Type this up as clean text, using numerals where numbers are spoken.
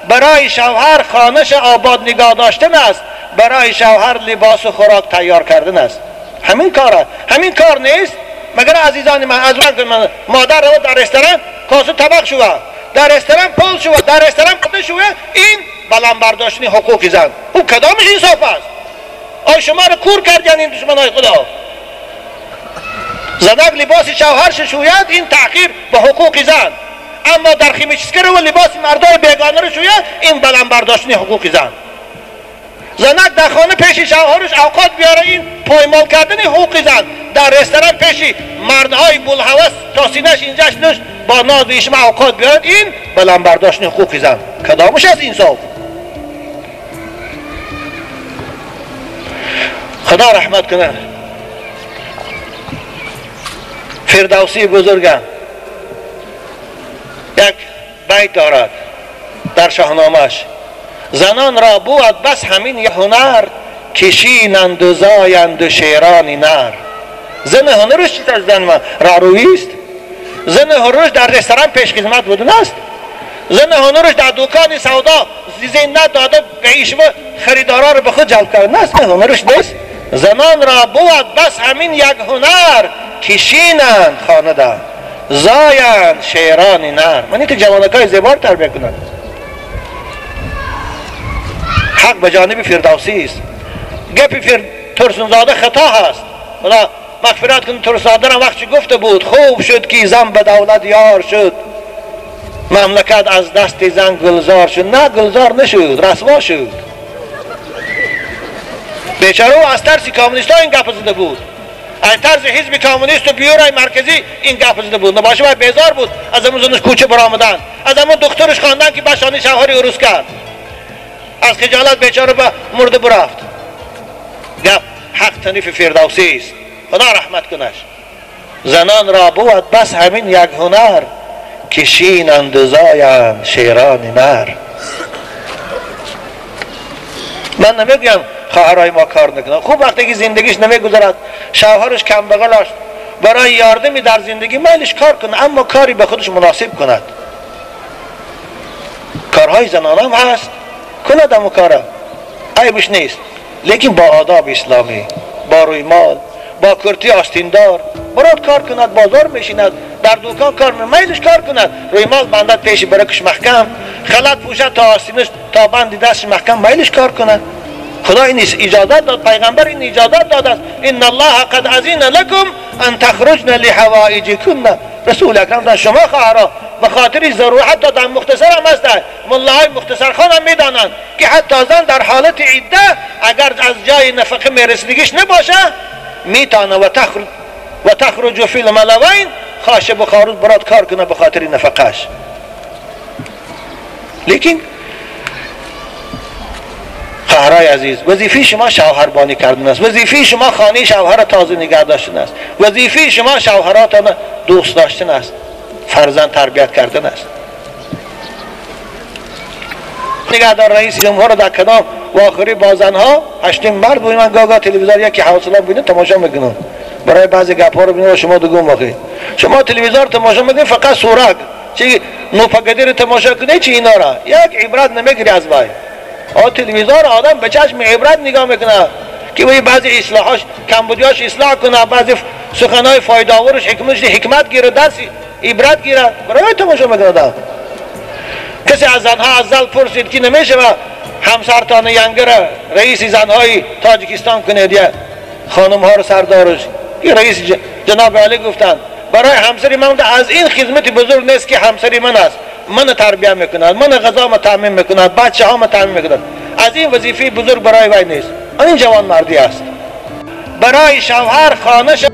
برای شوهر خانه‌اش آباد نگاه داشتن است، برای شوهر لباس و خوراک تیار کردن است. همین کار، همین کار نیست؟ مگر عزیزان من، از وقت من مادر رو در رستوران کاسه طبق شوه، در رستوران پول شوه، در رستوران قطع شوه، این بلند برداشتن حقوق زن. او کدامش انصاف است؟ آی شما رو کور کردین این دشمنای خدا. زنک لباس شوهرش شوید، این تحقیر به حقوق زن. اما در خیمچسکر و لباس مردای بیگانه رو شوید، این بلند برداشتن حقوق زن. زنک در خانه پیش شوهرش اوقات بیاره، این پایمال کردن حقوق زن. در رستوران پیش مردهای بولهوس تا سینه‌اش اینجاش نوش با ناز ایشما اوقات بیاره، این بلند برداشتن حقوق زن. کدامش از انصاف؟ خدا رحمت کنه. فردوسی بزرگم یک بیت دارد در شاهنامه‌اش: زنان را بود بس همین یک هنر، کشینند و زایند و شیران نر. زن هنرش چیز از زن ما رارویی است؟ زن هنرش در رستوران پیش خدمت بودن است؟ زن هنرش در دکان سودا زینت داده به ایشما خریدارا رو به خود جلب کردن است؟ هنرش نیست؟ زنان را بود بس همین یک هنر، کشینند خانه دا زایند شیران نر. من این جوانکای زیبا رو تربیت کنند. حق به جانب فردوسی است. گپ ترسنزاده خطا هست. خدا مغفرت کن. ترسنزاده را وقتی گفته بود خوب شد که زن به دولت یار شد، مملکت از دست زن گلزار شد. نه، گلزار نشد، رسوا شد. بیچاره او از ترس کمونیست ها این گپ زده بود، از طرز حزب کمونیست و بیورای مرکزی این گپ زده بود. نباشه باید بیزار بود از همون زنش کوچه برآمدن، از همون دکترش خواندن که بشانی شوهری عروس کرد، از خجالت بیچاره به مرده برفت. گپ حق تنیف فردوسی است. خدا رحمت کنش. زنان را بود بس همین یک هنر، کشینند و زایند شیران نر. من نمیگم خواهرای ما کار نکنن. خوب وقتی که زندگیش نمیگذارد، شوهرش کم بغل است، برای یاردمی در زندگی میلش کار کنه، اما کاری به خودش مناسب کند. کارهای زنان هم هست، کند همون کارا، عیبش نیست، لیکن با آداب اسلامی، با روی مال، با کرتی آستیندار برات کار کند. بازار میشیند، در دکان کار میلش کار کند. روی مال بندد پیش برکش محکم، خلط پوشد تا آستینش تا بندی دستش محکم، میلش کار کند. خدا این اجازت داد، پیغمبر این اجازت داد است. ان الله قد اذن لكم ان تخرجن لحوائجكن. رسول اکرم در شما خواهرها به خاطر ضرورت دادن. مختصر هم است، ملاهای مختصر خان هم میدانند که حتی زن در حالت عده اگر از جای نفقه میرسیدگیش نباشه میتانه و تخرج فی الملوین، خاشب و خاروز برات کار کنه به خاطر نفقهش. لیکن خواهرای عزیز، وظیفه شما شوهربانی کردن است، وظیفه شما خانه شوهر تازه نگه داشتن است، وظیفه شما شوهراتان دوست داشتن است، فرزند تربیت کردن است. نگهدار رئیس جمهور در کدام واخری با زنها هشتم مرد بود. من گاگا تلویزیون یکی حوصله ببینه تماشا میکنم، برای بعضی گپا رو ببینید شما دوگم واقعی. شما تلویزیون تماشا میکنید فقط سورک چی نوپگدی رو تماشا کنید، چی اینا را یک عبرت نمیگیری از وای. تلویزیون آدم به چشم عبرت نگاه میکنه که بعضی اصلاحاش کمبودیاش اصلاح کنه، بعضی سخنهای فایده آورش حکمت گیره، درس عبرت گیره، برای تماشا میکنه. کسی از زنها از زل پرسید که نمیشه و همسرتان ینگر رئیس زنهای تاجیکستان کنید یا خانم ها رو سردارش؟ که رئیس جناب علی گفتن برای همسری من از این خدمت بزرگ نیست که همسری من است، من تربیت میکند، من غذا ما تامین میکند، بچه ها ما تامین میکند. از این وظیفه بزرگ برای وی نیست. این جوان مردی است. برای شوهر خانه‌اش